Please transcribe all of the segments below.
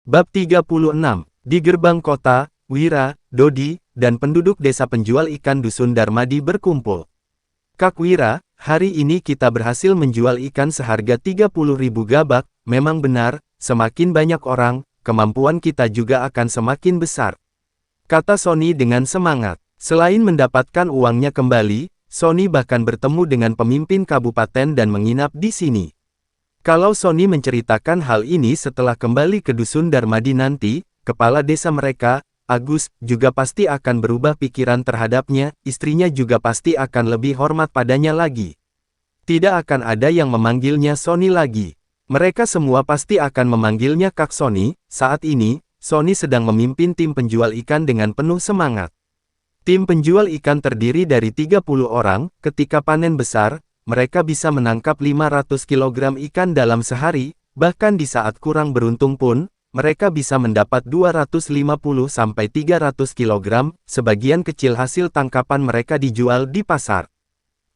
Bab 36. Di gerbang kota, Wira, Dodi, dan penduduk desa penjual ikan Dusun Darmadi berkumpul. Kak Wira, hari ini kita berhasil menjual ikan seharga 30.000 gabak. Memang benar, semakin banyak orang, kemampuan kita juga akan semakin besar, kata Sony dengan semangat. Selain mendapatkan uangnya kembali, Sony bahkan bertemu dengan pemimpin kabupaten dan menginap di sini. Kalau Sony menceritakan hal ini setelah kembali ke Dusun Darmadi nanti, kepala desa mereka, Agus, juga pasti akan berubah pikiran terhadapnya, istrinya juga pasti akan lebih hormat padanya lagi. Tidak akan ada yang memanggilnya Sony lagi. Mereka semua pasti akan memanggilnya Kak Sony. Saat ini, Sony sedang memimpin tim penjual ikan dengan penuh semangat. Tim penjual ikan terdiri dari 30 orang, ketika panen besar, mereka bisa menangkap 500 kg ikan dalam sehari, bahkan di saat kurang beruntung pun, mereka bisa mendapat 250-300 kg, sebagian kecil hasil tangkapan mereka dijual di pasar.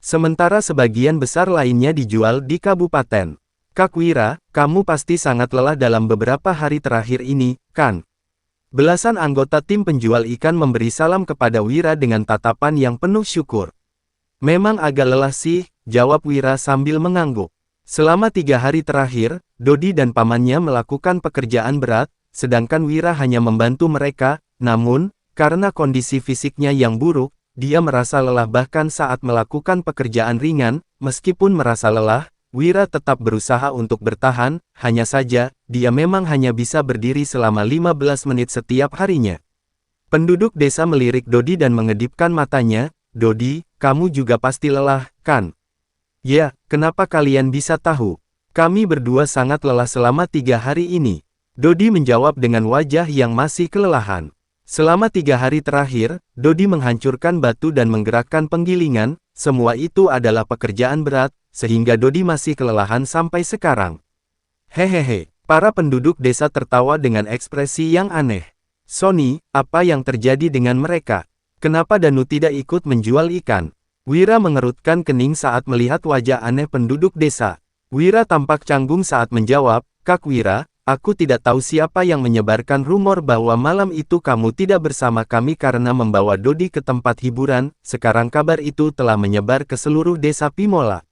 Sementara sebagian besar lainnya dijual di kabupaten. Kak Wira, kamu pasti sangat lelah dalam beberapa hari terakhir ini, kan? Belasan anggota tim penjual ikan memberi salam kepada Wira dengan tatapan yang penuh syukur. Memang agak lelah sih, jawab Wira sambil mengangguk. Selama 3 hari terakhir, Dodi dan pamannya melakukan pekerjaan berat, sedangkan Wira hanya membantu mereka. Namun, karena kondisi fisiknya yang buruk, dia merasa lelah bahkan saat melakukan pekerjaan ringan. Meskipun merasa lelah, Wira tetap berusaha untuk bertahan, hanya saja, dia memang hanya bisa berdiri selama 15 menit setiap harinya. Penduduk desa melirik Dodi dan mengedipkan matanya. Dodi, kamu juga pasti lelah, kan? Ya, kenapa kalian bisa tahu? Kami berdua sangat lelah selama 3 hari ini. Dodi menjawab dengan wajah yang masih kelelahan. Selama 3 hari terakhir, Dodi menghancurkan batu dan menggerakkan penggilingan. Semua itu adalah pekerjaan berat, sehingga Dodi masih kelelahan sampai sekarang. Hehehe, para penduduk desa tertawa dengan ekspresi yang aneh. Sony, apa yang terjadi dengan mereka? Kenapa Danu tidak ikut menjual ikan? Wira mengerutkan kening saat melihat wajah aneh penduduk desa. Wira tampak canggung saat menjawab, Kak Wira, aku tidak tahu siapa yang menyebarkan rumor bahwa malam itu kamu tidak bersama kami karena membawa Dodi ke tempat hiburan. Sekarang kabar itu telah menyebar ke seluruh desa Pimola.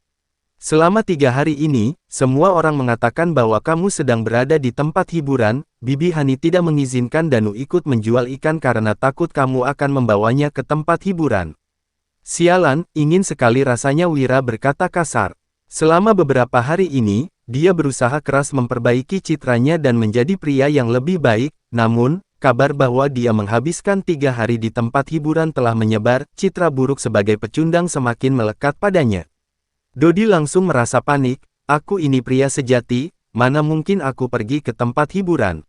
Selama 3 hari ini, semua orang mengatakan bahwa kamu sedang berada di tempat hiburan. Bibi Hani tidak mengizinkan Danu ikut menjual ikan karena takut kamu akan membawanya ke tempat hiburan. Sialan, ingin sekali rasanya Wira berkata kasar. Selama beberapa hari ini, dia berusaha keras memperbaiki citranya dan menjadi pria yang lebih baik. Namun, kabar bahwa dia menghabiskan 3 hari di tempat hiburan telah menyebar. Citra buruk sebagai pecundang semakin melekat padanya. Dodi langsung merasa panik. Aku ini pria sejati, mana mungkin aku pergi ke tempat hiburan?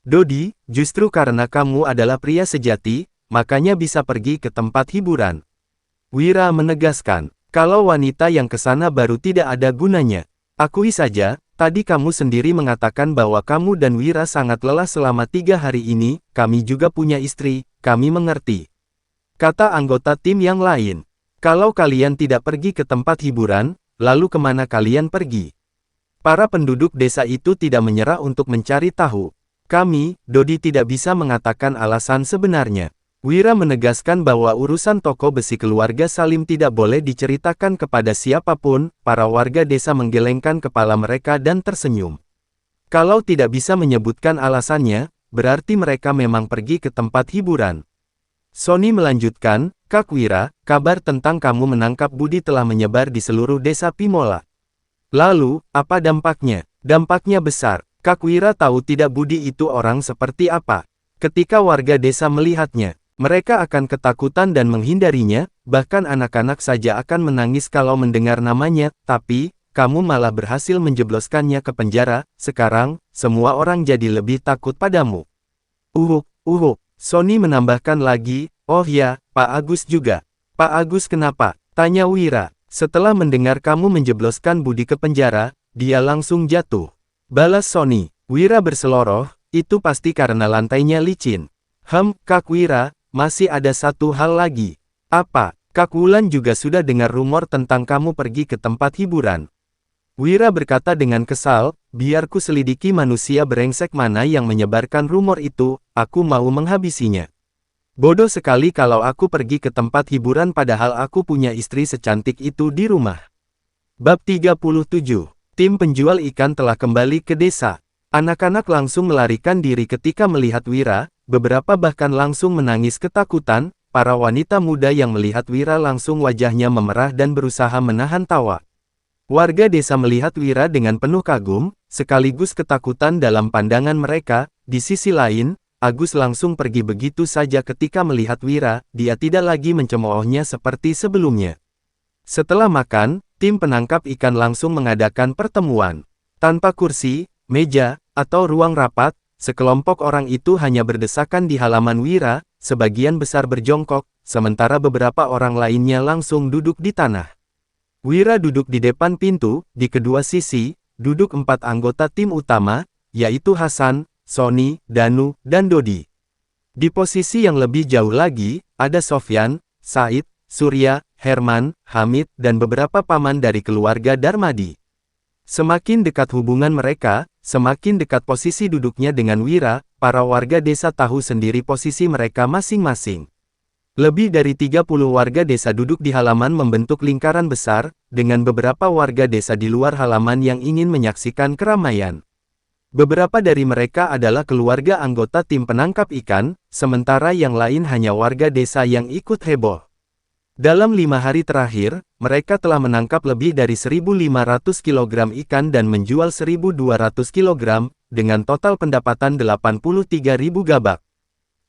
Dodi, justru karena kamu adalah pria sejati, makanya bisa pergi ke tempat hiburan. Wira menegaskan, kalau wanita yang kesana baru tidak ada gunanya. Akui saja, tadi kamu sendiri mengatakan bahwa kamu dan Wira sangat lelah selama 3 hari ini. Kami juga punya istri, kami mengerti, kata anggota tim yang lain. Kalau kalian tidak pergi ke tempat hiburan, lalu kemana kalian pergi? Para penduduk desa itu tidak menyerah untuk mencari tahu. Kami, Dodi tidak bisa mengatakan alasan sebenarnya. Wira menegaskan bahwa urusan toko besi keluarga Salim tidak boleh diceritakan kepada siapapun. Para warga desa menggelengkan kepala mereka dan tersenyum. Kalau tidak bisa menyebutkan alasannya, berarti mereka memang pergi ke tempat hiburan. Sony melanjutkan, Kak Wira, kabar tentang kamu menangkap Budi telah menyebar di seluruh desa Pimola. Lalu, apa dampaknya? Dampaknya besar. Kak Wira tahu tidak Budi itu orang seperti apa. Ketika warga desa melihatnya, mereka akan ketakutan dan menghindarinya, bahkan anak-anak saja akan menangis kalau mendengar namanya. Tapi, kamu malah berhasil menjebloskannya ke penjara. Sekarang, semua orang jadi lebih takut padamu. Sony menambahkan lagi, oh ya, Pak Agus juga. Pak Agus kenapa? Tanya Wira. Setelah mendengar kamu menjebloskan Budi ke penjara, dia langsung jatuh. Balas Sony. Wira berseloroh, itu pasti karena lantainya licin. Kak Wira, masih ada satu hal lagi. Apa? Kak Wulan juga sudah dengar rumor tentang kamu pergi ke tempat hiburan. Wira berkata dengan kesal, biar ku selidiki manusia brengsek mana yang menyebarkan rumor itu, aku mau menghabisinya. Bodoh sekali kalau aku pergi ke tempat hiburan padahal aku punya istri secantik itu di rumah. Bab 37. Tim penjual ikan telah kembali ke desa. Anak-anak langsung melarikan diri ketika melihat Wira, beberapa bahkan langsung menangis ketakutan. Para wanita muda yang melihat Wira langsung wajahnya memerah dan berusaha menahan tawa. Warga desa melihat Wira dengan penuh kagum, sekaligus ketakutan dalam pandangan mereka. Di sisi lain, Agus langsung pergi begitu saja ketika melihat Wira, dia tidak lagi mencemoohnya seperti sebelumnya. Setelah makan, tim penangkap ikan langsung mengadakan pertemuan. Tanpa kursi, meja, atau ruang rapat, sekelompok orang itu hanya berdesakan di halaman Wira, sebagian besar berjongkok, sementara beberapa orang lainnya langsung duduk di tanah. Wira duduk di depan pintu, di kedua sisi, duduk 4 anggota tim utama, yaitu Hasan, Sony, Danu, dan Dodi. Di posisi yang lebih jauh lagi, ada Sofyan, Said, Surya, Herman, Hamid, dan beberapa paman dari keluarga Darmadi. Semakin dekat hubungan mereka, semakin dekat posisi duduknya dengan Wira, para warga desa tahu sendiri posisi mereka masing-masing. Lebih dari 30 warga desa duduk di halaman membentuk lingkaran besar, dengan beberapa warga desa di luar halaman yang ingin menyaksikan keramaian. Beberapa dari mereka adalah keluarga anggota tim penangkap ikan, sementara yang lain hanya warga desa yang ikut heboh. Dalam 5 hari terakhir, mereka telah menangkap lebih dari 1.500 kg ikan dan menjual 1.200 kg, dengan total pendapatan 83.000 gabak.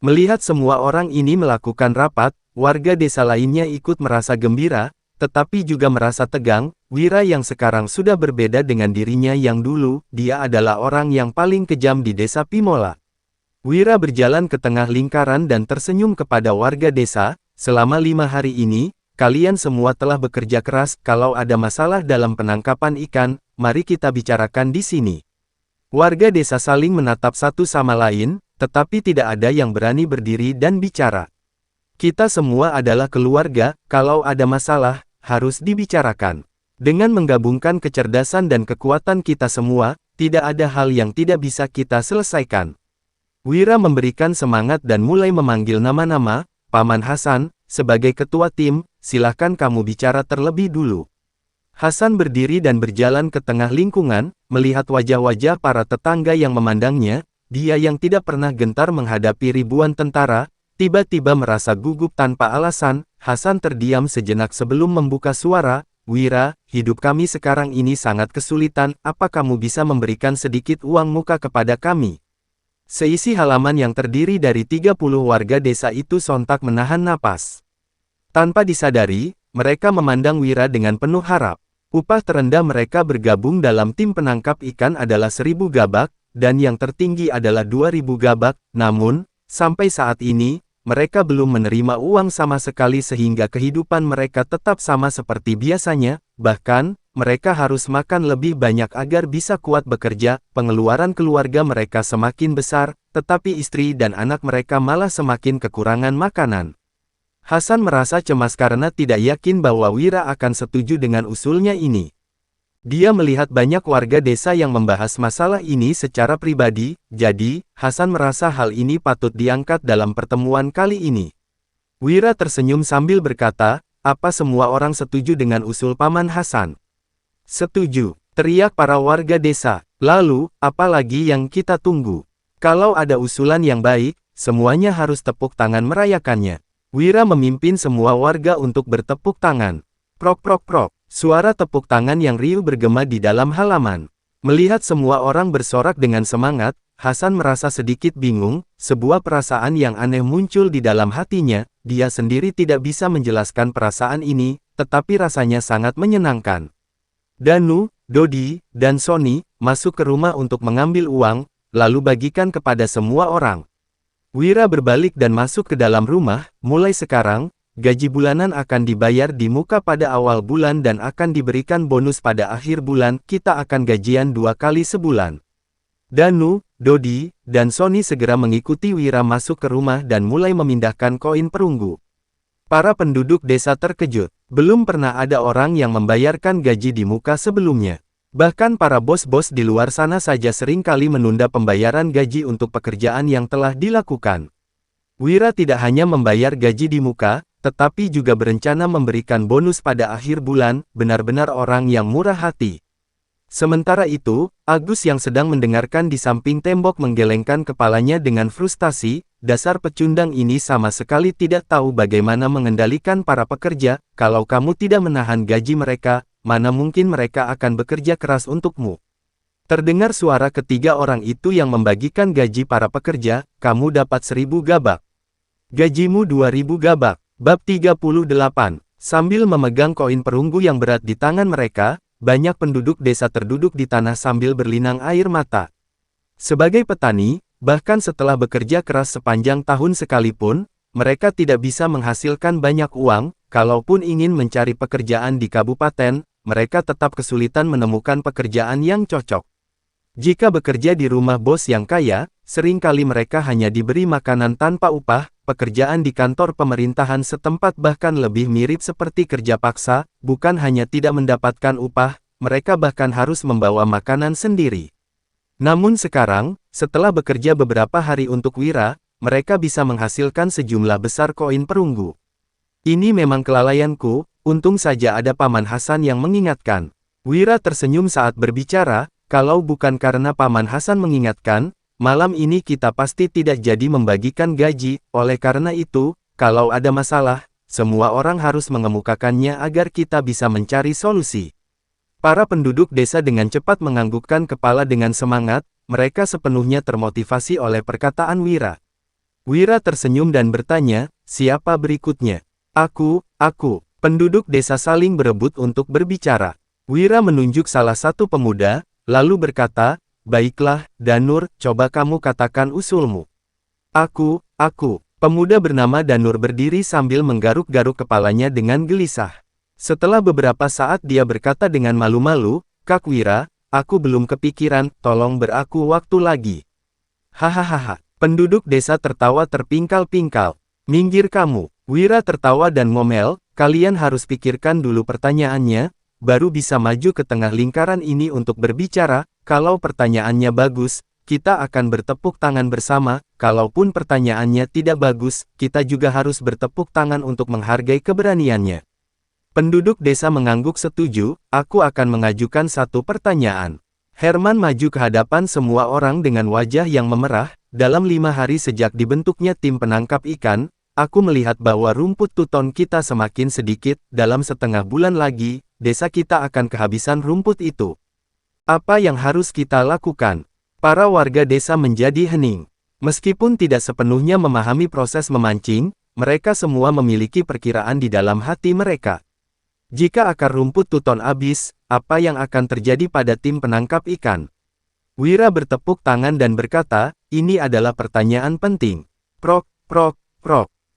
Melihat semua orang ini melakukan rapat, warga desa lainnya ikut merasa gembira, tetapi juga merasa tegang. Wira yang sekarang sudah berbeda dengan dirinya yang dulu, dia adalah orang yang paling kejam di desa Pimola. Wira berjalan ke tengah lingkaran dan tersenyum kepada warga desa. Selama 5 hari ini, kalian semua telah bekerja keras. Kalau ada masalah dalam penangkapan ikan, mari kita bicarakan di sini. Warga desa saling menatap satu sama lain, tetapi tidak ada yang berani berdiri dan bicara. Kita semua adalah keluarga, kalau ada masalah, harus dibicarakan. Dengan menggabungkan kecerdasan dan kekuatan kita semua, tidak ada hal yang tidak bisa kita selesaikan. Wira memberikan semangat dan mulai memanggil nama-nama. Paman Hasan, sebagai ketua tim, silahkan kamu bicara terlebih dulu. Hasan berdiri dan berjalan ke tengah lingkungan, melihat wajah-wajah para tetangga yang memandangnya. Dia yang tidak pernah gentar menghadapi ribuan tentara, tiba-tiba merasa gugup tanpa alasan. Hasan terdiam sejenak sebelum membuka suara. Wira, hidup kami sekarang ini sangat kesulitan, apa kamu bisa memberikan sedikit uang muka kepada kami? Seisi halaman yang terdiri dari 30 warga desa itu sontak menahan napas. Tanpa disadari, mereka memandang Wira dengan penuh harap. Upah terendah mereka bergabung dalam tim penangkap ikan adalah 1.000 gabak, dan yang tertinggi adalah 2.000 gabak. Namun, sampai saat ini, mereka belum menerima uang sama sekali sehingga kehidupan mereka tetap sama seperti biasanya, bahkan, mereka harus makan lebih banyak agar bisa kuat bekerja. Pengeluaran keluarga mereka semakin besar, tetapi istri dan anak mereka malah semakin kekurangan makanan. Hasan merasa cemas karena tidak yakin bahwa Wira akan setuju dengan usulnya ini. Dia melihat banyak warga desa yang membahas masalah ini secara pribadi, jadi, Hasan merasa hal ini patut diangkat dalam pertemuan kali ini. Wira tersenyum sambil berkata, apa semua orang setuju dengan usul Paman Hasan? Setuju, teriak para warga desa. Lalu, apa lagi yang kita tunggu? Kalau ada usulan yang baik, semuanya harus tepuk tangan merayakannya. Wira memimpin semua warga untuk bertepuk tangan. Prok prok prok, suara tepuk tangan yang riuh bergema di dalam halaman. Melihat semua orang bersorak dengan semangat, Hasan merasa sedikit bingung, sebuah perasaan yang aneh muncul di dalam hatinya. Dia sendiri tidak bisa menjelaskan perasaan ini, tetapi rasanya sangat menyenangkan. Danu, Dodi, dan Sony masuk ke rumah untuk mengambil uang, lalu bagikan kepada semua orang. Wira berbalik dan masuk ke dalam rumah. Mulai sekarang, gaji bulanan akan dibayar di muka pada awal bulan dan akan diberikan bonus pada akhir bulan. Kita akan gajian 2 kali sebulan. Danu, Dodi, dan Sony segera mengikuti Wira masuk ke rumah dan mulai memindahkan koin perunggu. Para penduduk desa terkejut. Belum pernah ada orang yang membayarkan gaji di muka sebelumnya. Bahkan para bos-bos di luar sana saja sering kali menunda pembayaran gaji untuk pekerjaan yang telah dilakukan. Wira tidak hanya membayar gaji di muka, tetapi juga berencana memberikan bonus pada akhir bulan, benar-benar orang yang murah hati. Sementara itu, Agus yang sedang mendengarkan di samping tembok menggelengkan kepalanya dengan frustasi, dasar pecundang ini sama sekali tidak tahu bagaimana mengendalikan para pekerja, kalau kamu tidak menahan gaji mereka, mana mungkin mereka akan bekerja keras untukmu. Terdengar suara ketiga orang itu yang membagikan gaji para pekerja, kamu dapat 1000 gabak. Gajimu 2000 gabak. Bab 38. Sambil memegang koin perunggu yang berat di tangan mereka, banyak penduduk desa terduduk di tanah sambil berlinang air mata. Sebagai petani, bahkan setelah bekerja keras sepanjang tahun sekalipun, mereka tidak bisa menghasilkan banyak uang, kalaupun ingin mencari pekerjaan di kabupaten, mereka tetap kesulitan menemukan pekerjaan yang cocok. Jika bekerja di rumah bos yang kaya, seringkali mereka hanya diberi makanan tanpa upah, pekerjaan di kantor pemerintahan setempat bahkan lebih mirip seperti kerja paksa, bukan hanya tidak mendapatkan upah, mereka bahkan harus membawa makanan sendiri. Namun sekarang, setelah bekerja beberapa hari untuk Wira, mereka bisa menghasilkan sejumlah besar koin perunggu. Ini memang kelalaianku, untung saja ada Paman Hasan yang mengingatkan. Wira tersenyum saat berbicara, kalau bukan karena Paman Hasan mengingatkan, malam ini kita pasti tidak jadi membagikan gaji, oleh karena itu, kalau ada masalah, semua orang harus mengemukakannya agar kita bisa mencari solusi. Para penduduk desa dengan cepat menganggukkan kepala dengan semangat, mereka sepenuhnya termotivasi oleh perkataan Wira. Wira tersenyum dan bertanya, siapa berikutnya? Aku. Penduduk desa saling berebut untuk berbicara. Wira menunjuk salah satu pemuda, lalu berkata, baiklah, Danur, coba kamu katakan usulmu. Aku. Pemuda bernama Danur berdiri sambil menggaruk-garuk kepalanya dengan gelisah. Setelah beberapa saat dia berkata dengan malu-malu, Kak Wira, aku belum kepikiran, tolong beraku waktu lagi. Hahaha, penduduk desa tertawa terpingkal-pingkal. Minggir kamu. Wira tertawa dan ngomel, kalian harus pikirkan dulu pertanyaannya, baru bisa maju ke tengah lingkaran ini untuk berbicara, kalau pertanyaannya bagus, kita akan bertepuk tangan bersama, kalaupun pertanyaannya tidak bagus, kita juga harus bertepuk tangan untuk menghargai keberaniannya. Penduduk desa mengangguk setuju, aku akan mengajukan satu pertanyaan. Herman maju ke hadapan semua orang dengan wajah yang memerah, dalam 5 hari sejak dibentuknya tim penangkap ikan, aku melihat bahwa rumput tuton kita semakin sedikit, dalam setengah bulan lagi, desa kita akan kehabisan rumput itu. Apa yang harus kita lakukan? Para warga desa menjadi hening. Meskipun tidak sepenuhnya memahami proses memancing, mereka semua memiliki perkiraan di dalam hati mereka. Jika akar rumput tuton habis, apa yang akan terjadi pada tim penangkap ikan? Wira bertepuk tangan dan berkata, ini adalah pertanyaan penting. Prok.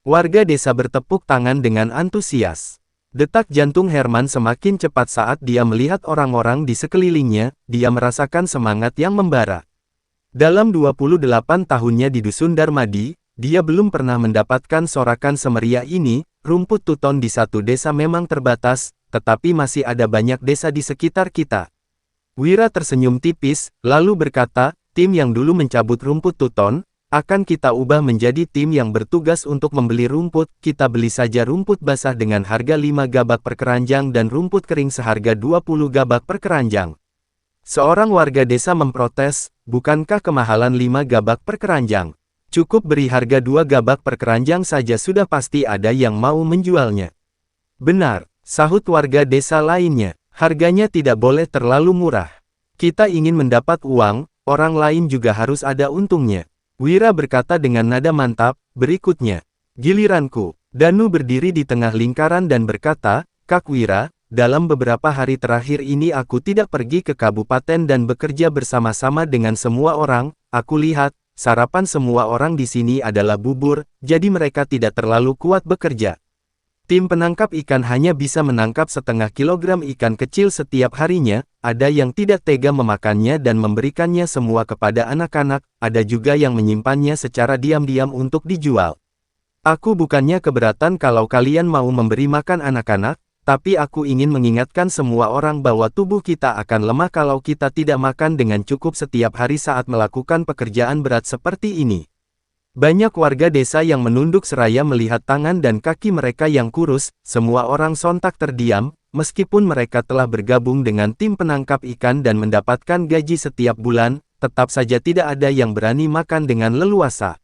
Warga desa bertepuk tangan dengan antusias. Detak jantung Herman semakin cepat saat dia melihat orang-orang di sekelilingnya, dia merasakan semangat yang membara. Dalam 28 tahunnya di Dusun Darmadi, dia belum pernah mendapatkan sorakan semeriah ini, rumput tuton di satu desa memang terbatas, tetapi masih ada banyak desa di sekitar kita. Wira tersenyum tipis, lalu berkata, tim yang dulu mencabut rumput tuton, akan kita ubah menjadi tim yang bertugas untuk membeli rumput, kita beli saja rumput basah dengan harga 5 gabak per keranjang dan rumput kering seharga 20 gabak per keranjang. Seorang warga desa memprotes, bukankah kemahalan 5 gabak per keranjang? Cukup beri harga 2 gabak per keranjang saja sudah pasti ada yang mau menjualnya. Benar, sahut warga desa lainnya, harganya tidak boleh terlalu murah. Kita ingin mendapat uang, orang lain juga harus ada untungnya. Wira berkata dengan nada mantap, berikutnya, giliranku. Danu berdiri di tengah lingkaran dan berkata, Kak Wira, dalam beberapa hari terakhir ini aku tidak pergi ke kabupaten dan bekerja bersama-sama dengan semua orang, aku lihat, sarapan semua orang di sini adalah bubur, jadi mereka tidak terlalu kuat bekerja. Tim penangkap ikan hanya bisa menangkap setengah kilogram ikan kecil setiap harinya, ada yang tidak tega memakannya dan memberikannya semua kepada anak-anak, ada juga yang menyimpannya secara diam-diam untuk dijual. Aku bukannya keberatan kalau kalian mau memberi makan anak-anak, tapi aku ingin mengingatkan semua orang bahwa tubuh kita akan lemah kalau kita tidak makan dengan cukup setiap hari saat melakukan pekerjaan berat seperti ini. Banyak warga desa yang menunduk seraya melihat tangan dan kaki mereka yang kurus, semua orang sontak terdiam, meskipun mereka telah bergabung dengan tim penangkap ikan dan mendapatkan gaji setiap bulan, tetap saja tidak ada yang berani makan dengan leluasa.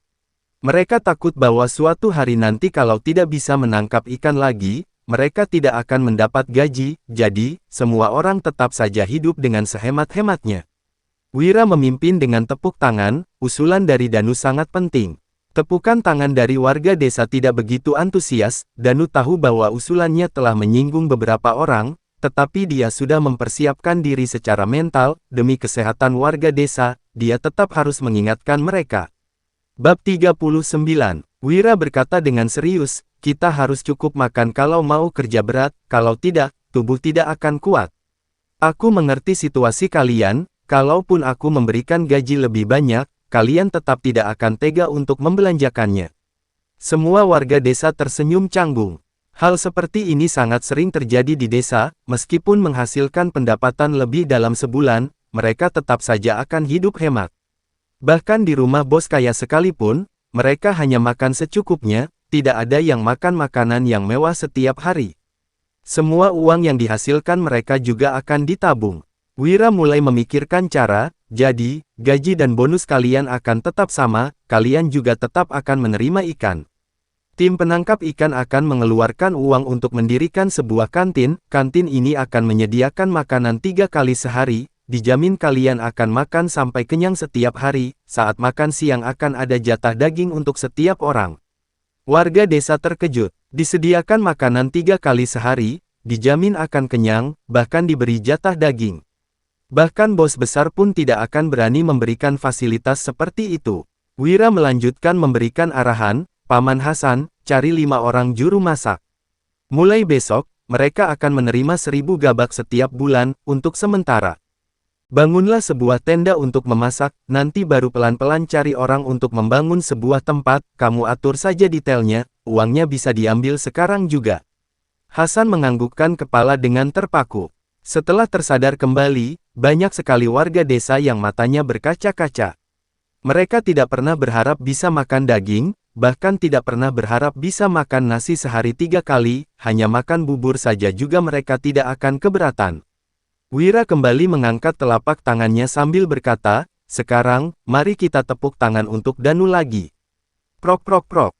Mereka takut bahwa suatu hari nanti kalau tidak bisa menangkap ikan lagi, mereka tidak akan mendapat gaji, jadi, semua orang tetap saja hidup dengan sehemat-hematnya. Wira memimpin dengan tepuk tangan, usulan dari Danu sangat penting. Tepukan tangan dari warga desa tidak begitu antusias, Danu tahu bahwa usulannya telah menyinggung beberapa orang, tetapi dia sudah mempersiapkan diri secara mental, demi kesehatan warga desa, dia tetap harus mengingatkan mereka. Bab 39. Wira berkata dengan serius, kita harus cukup makan kalau mau kerja berat, kalau tidak, tubuh tidak akan kuat. Aku mengerti situasi kalian, kalaupun aku memberikan gaji lebih banyak, kalian tetap tidak akan tega untuk membelanjakannya. Semua warga desa tersenyum canggung. Hal seperti ini sangat sering terjadi di desa, meskipun menghasilkan pendapatan lebih dalam sebulan, mereka tetap saja akan hidup hemat. Bahkan di rumah bos kaya sekalipun, mereka hanya makan secukupnya, tidak ada yang makan makanan yang mewah setiap hari. Semua uang yang dihasilkan mereka juga akan ditabung. Wira mulai memikirkan cara, jadi, gaji dan bonus kalian akan tetap sama, kalian juga tetap akan menerima ikan. Tim penangkap ikan akan mengeluarkan uang untuk mendirikan sebuah kantin, kantin ini akan menyediakan makanan 3 kali sehari, dijamin kalian akan makan sampai kenyang setiap hari, saat makan siang akan ada jatah daging untuk setiap orang. Warga desa terkejut, disediakan makanan 3 kali sehari, dijamin akan kenyang, bahkan diberi jatah daging. Bahkan bos besar pun tidak akan berani memberikan fasilitas seperti itu. Wira melanjutkan memberikan arahan, Paman Hasan, cari 5 orang juru masak. Mulai besok, mereka akan menerima 1000 gabak setiap bulan, untuk sementara. Bangunlah sebuah tenda untuk memasak, nanti baru pelan-pelan cari orang untuk membangun sebuah tempat, kamu atur saja detailnya, uangnya bisa diambil sekarang juga. Hasan menganggukkan kepala dengan terpaku. Setelah tersadar kembali, banyak sekali warga desa yang matanya berkaca-kaca. Mereka tidak pernah berharap bisa makan daging, bahkan tidak pernah berharap bisa makan nasi sehari 3 kali, hanya makan bubur saja juga mereka tidak akan keberatan. Wira kembali mengangkat telapak tangannya sambil berkata, sekarang, mari kita tepuk tangan untuk Danu lagi. Prok prok prok,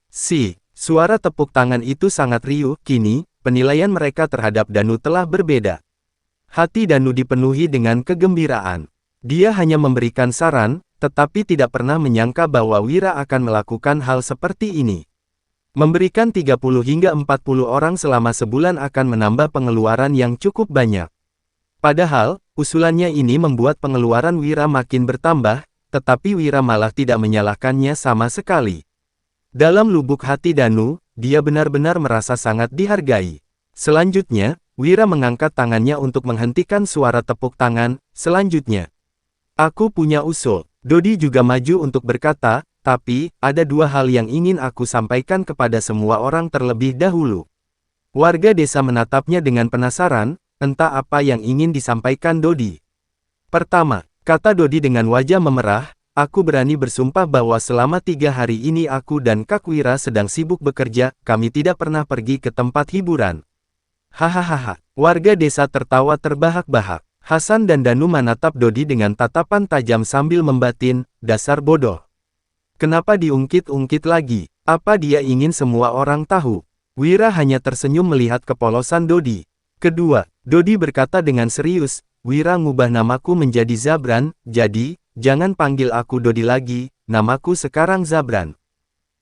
suara tepuk tangan itu sangat riuh, kini, penilaian mereka terhadap Danu telah berbeda. Hati Danu dipenuhi dengan kegembiraan. Dia hanya memberikan saran, tetapi tidak pernah menyangka bahwa Wira akan melakukan hal seperti ini. Memberikan 30 hingga 40 orang selama sebulan akan menambah pengeluaran yang cukup banyak. Padahal, usulannya ini membuat pengeluaran Wira makin bertambah, tetapi Wira malah tidak menyalahkannya sama sekali. Dalam lubuk hati Danu, dia benar-benar merasa sangat dihargai. Selanjutnya, Wira mengangkat tangannya untuk menghentikan suara tepuk tangan. Selanjutnya, aku punya usul. Dodi juga maju untuk berkata, tapi, ada 2 hal yang ingin aku sampaikan kepada semua orang terlebih dahulu. Warga desa menatapnya dengan penasaran, entah apa yang ingin disampaikan Dodi. Pertama, kata Dodi dengan wajah memerah, aku berani bersumpah bahwa selama 3 hari ini aku dan Kak Wira sedang sibuk bekerja, kami tidak pernah pergi ke tempat hiburan. Hahaha, warga desa tertawa terbahak-bahak. Hasan dan Danu menatap Dodi dengan tatapan tajam sambil membatin, dasar bodoh. Kenapa diungkit-ungkit lagi? Apa dia ingin semua orang tahu? Wira hanya tersenyum melihat kepolosan Dodi. Kedua, Dodi berkata dengan serius, Wira ngubah namaku menjadi Zabran, jadi, jangan panggil aku Dodi lagi, namaku sekarang Zabran.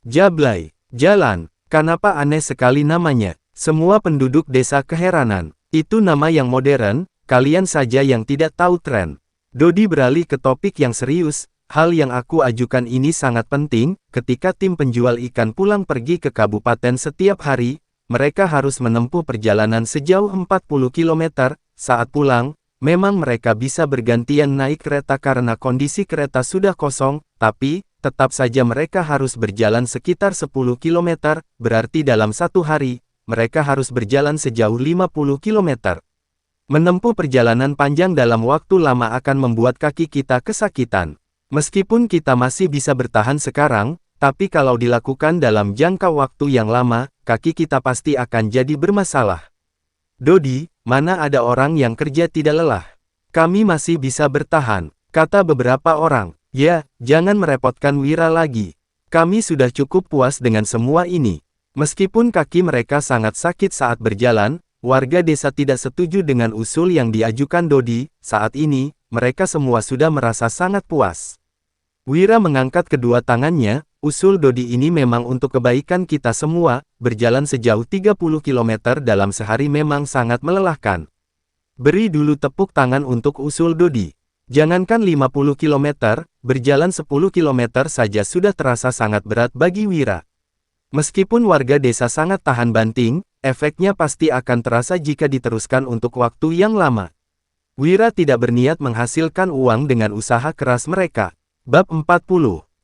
Jablay, jalan, kenapa aneh sekali namanya? Semua penduduk desa keheranan. Itu nama yang modern, kalian saja yang tidak tahu tren. Dodi beralih ke topik yang serius, hal yang aku ajukan ini sangat penting, ketika tim penjual ikan pulang pergi ke kabupaten setiap hari, mereka harus menempuh perjalanan sejauh 40 km, saat pulang, memang mereka bisa bergantian naik kereta karena kondisi kereta sudah kosong, tapi, tetap saja mereka harus berjalan sekitar 10 km, berarti dalam 1 hari, mereka harus berjalan sejauh 50 km. Menempuh perjalanan panjang dalam waktu lama akan membuat kaki kita kesakitan. Meskipun kita masih bisa bertahan sekarang, tapi kalau dilakukan dalam jangka waktu yang lama, kaki kita pasti akan jadi bermasalah. Dodi, mana ada orang yang kerja tidak lelah? Kami masih bisa bertahan, kata beberapa orang. Ya, jangan merepotkan Wira lagi. Kami sudah cukup puas dengan semua ini. Meskipun kaki mereka sangat sakit saat berjalan, warga desa tidak setuju dengan usul yang diajukan Dodi. Saat ini, mereka semua sudah merasa sangat puas. Wira mengangkat kedua tangannya, usul Dodi ini memang untuk kebaikan kita semua, berjalan sejauh 30 km dalam sehari memang sangat melelahkan. Beri dulu tepuk tangan untuk usul Dodi. Jangankan 50 km, berjalan 10 km saja sudah terasa sangat berat bagi Wira. Meskipun warga desa sangat tahan banting, efeknya pasti akan terasa jika diteruskan untuk waktu yang lama. Wira tidak berniat menghasilkan uang dengan usaha keras mereka. Bab 40.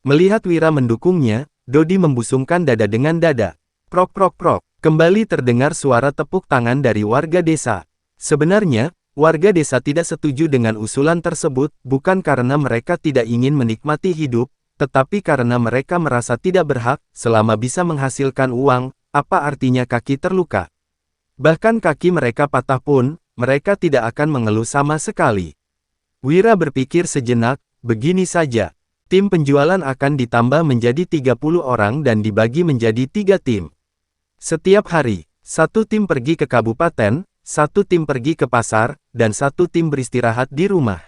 Melihat Wira mendukungnya, Dodi membusungkan dada dengan dada. Prok prok prok, kembali terdengar suara tepuk tangan dari warga desa. Sebenarnya, warga desa tidak setuju dengan usulan tersebut, bukan karena mereka tidak ingin menikmati hidup, tetapi karena mereka merasa tidak berhak, selama bisa menghasilkan uang, apa artinya kaki terluka. Bahkan kaki mereka patah pun, mereka tidak akan mengeluh sama sekali. Wira berpikir sejenak, begini saja. Tim penjualan akan ditambah menjadi 30 orang dan dibagi menjadi 3 tim. Setiap hari, satu tim pergi ke kabupaten, satu tim pergi ke pasar, dan satu tim beristirahat di rumah.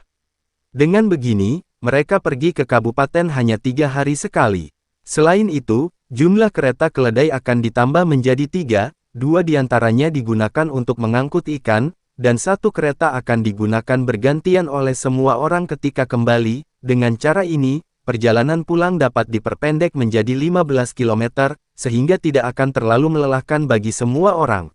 Dengan begini, mereka pergi ke kabupaten hanya 3 hari sekali. Selain itu, jumlah kereta keledai akan ditambah menjadi 3, 2 diantaranya digunakan untuk mengangkut ikan, dan satu kereta akan digunakan bergantian oleh semua orang ketika kembali. Dengan cara ini, perjalanan pulang dapat diperpendek menjadi 15 km, sehingga tidak akan terlalu melelahkan bagi semua orang.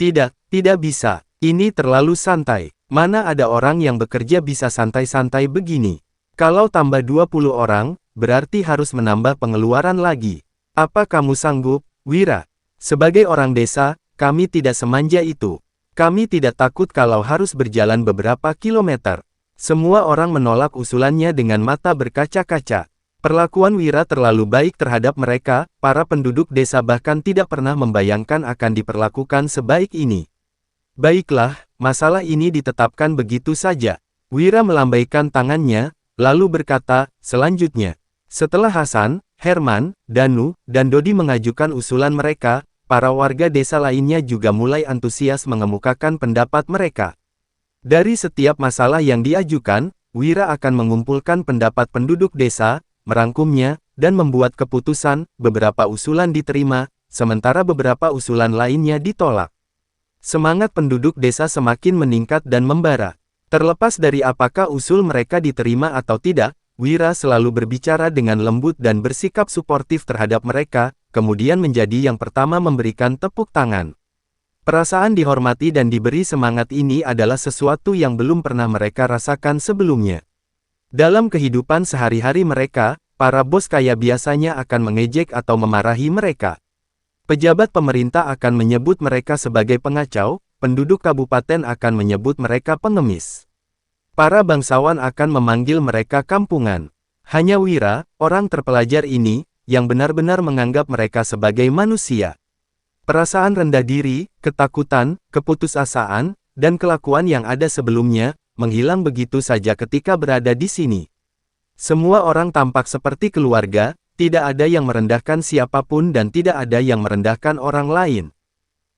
Tidak bisa. Ini terlalu santai. Mana ada orang yang bekerja bisa santai-santai begini. Kalau tambah 20 orang, berarti harus menambah pengeluaran lagi. Apa kamu sanggup, Wira? Sebagai orang desa, kami tidak semanja itu. Kami tidak takut kalau harus berjalan beberapa kilometer. Semua orang menolak usulannya dengan mata berkaca-kaca. Perlakuan Wira terlalu baik terhadap mereka, para penduduk desa bahkan tidak pernah membayangkan akan diperlakukan sebaik ini. Baiklah, masalah ini ditetapkan begitu saja. Wira melambaikan tangannya, lalu berkata, selanjutnya. Setelah Hasan, Herman, Danu, dan Dodi mengajukan usulan mereka, para warga desa lainnya juga mulai antusias mengemukakan pendapat mereka. Dari setiap masalah yang diajukan, Wira akan mengumpulkan pendapat penduduk desa, merangkumnya, dan membuat keputusan. Beberapa usulan diterima, sementara beberapa usulan lainnya ditolak. Semangat penduduk desa semakin meningkat dan membara. Terlepas dari apakah usul mereka diterima atau tidak, Wira selalu berbicara dengan lembut dan bersikap suportif terhadap mereka, kemudian menjadi yang pertama memberikan tepuk tangan. Perasaan dihormati dan diberi semangat ini adalah sesuatu yang belum pernah mereka rasakan sebelumnya. Dalam kehidupan sehari-hari mereka, para bos kaya biasanya akan mengejek atau memarahi mereka. Pejabat pemerintah akan menyebut mereka sebagai pengacau, penduduk kabupaten akan menyebut mereka pengemis. Para bangsawan akan memanggil mereka kampungan. Hanya Wira, orang terpelajar ini, yang benar-benar menganggap mereka sebagai manusia. Perasaan rendah diri, ketakutan, keputusasaan, dan kelakuan yang ada sebelumnya, menghilang begitu saja ketika berada di sini. Semua orang tampak seperti keluarga, tidak ada yang merendahkan siapapun dan tidak ada yang merendahkan orang lain.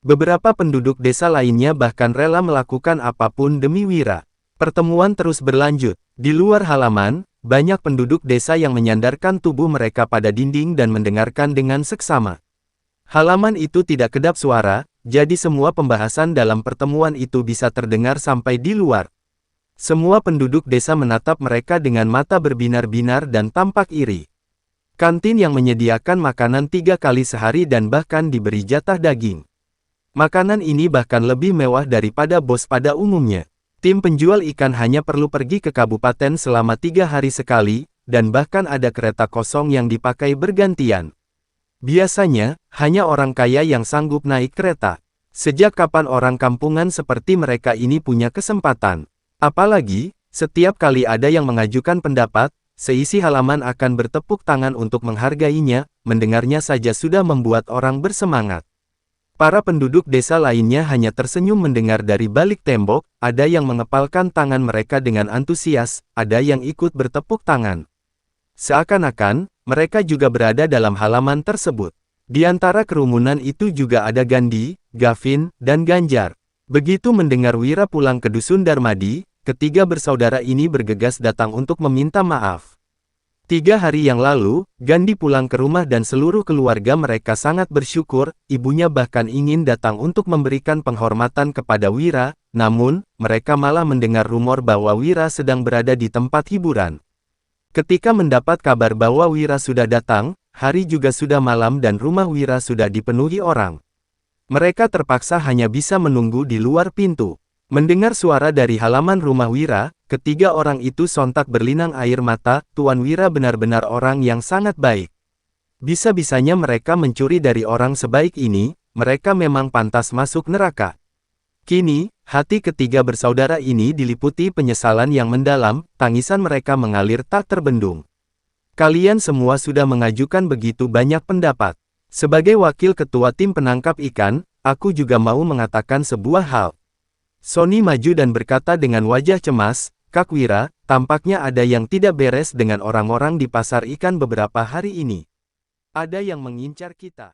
Beberapa penduduk desa lainnya bahkan rela melakukan apapun demi Wira. Pertemuan terus berlanjut. Di luar halaman, banyak penduduk desa yang menyandarkan tubuh mereka pada dinding dan mendengarkan dengan seksama. Halaman itu tidak kedap suara, jadi semua pembahasan dalam pertemuan itu bisa terdengar sampai di luar. Semua penduduk desa menatap mereka dengan mata berbinar-binar dan tampak iri. Kantin yang menyediakan makanan 3 kali sehari dan bahkan diberi jatah daging. Makanan ini bahkan lebih mewah daripada bos pada umumnya. Tim penjual ikan hanya perlu pergi ke kabupaten selama 3 hari sekali, dan bahkan ada kereta kosong yang dipakai bergantian. Biasanya, hanya orang kaya yang sanggup naik kereta. Sejak kapan orang kampungan seperti mereka ini punya kesempatan? Apalagi, setiap kali ada yang mengajukan pendapat, seisi halaman akan bertepuk tangan untuk menghargainya, mendengarnya saja sudah membuat orang bersemangat. Para penduduk desa lainnya hanya tersenyum mendengar dari balik tembok, ada yang mengepalkan tangan mereka dengan antusias, ada yang ikut bertepuk tangan. Seakan-akan, mereka juga berada dalam halaman tersebut. Di antara kerumunan itu juga ada Gandhi, Gavin, dan Ganjar. Begitu mendengar Wira pulang ke dusun Darmadi, ketiga bersaudara ini bergegas datang untuk meminta maaf. 3 hari yang lalu, Gandhi pulang ke rumah dan seluruh keluarga mereka sangat bersyukur, ibunya bahkan ingin datang untuk memberikan penghormatan kepada Wira, namun, mereka malah mendengar rumor bahwa Wira sedang berada di tempat hiburan. Ketika mendapat kabar bahwa Wira sudah datang, hari juga sudah malam dan rumah Wira sudah dipenuhi orang. Mereka terpaksa hanya bisa menunggu di luar pintu. Mendengar suara dari halaman rumah Wira, ketiga orang itu sontak berlinang air mata, Tuan Wira benar-benar orang yang sangat baik. Bisa-bisanya mereka mencuri dari orang sebaik ini, mereka memang pantas masuk neraka. Kini, hati ketiga bersaudara ini diliputi penyesalan yang mendalam, tangisan mereka mengalir tak terbendung. Kalian semua sudah mengajukan begitu banyak pendapat. Sebagai wakil ketua tim penangkap ikan, aku juga mau mengatakan sebuah hal. Sony maju dan berkata dengan wajah cemas, Kak Wira, tampaknya ada yang tidak beres dengan orang-orang di pasar ikan beberapa hari ini. Ada yang mengincar kita.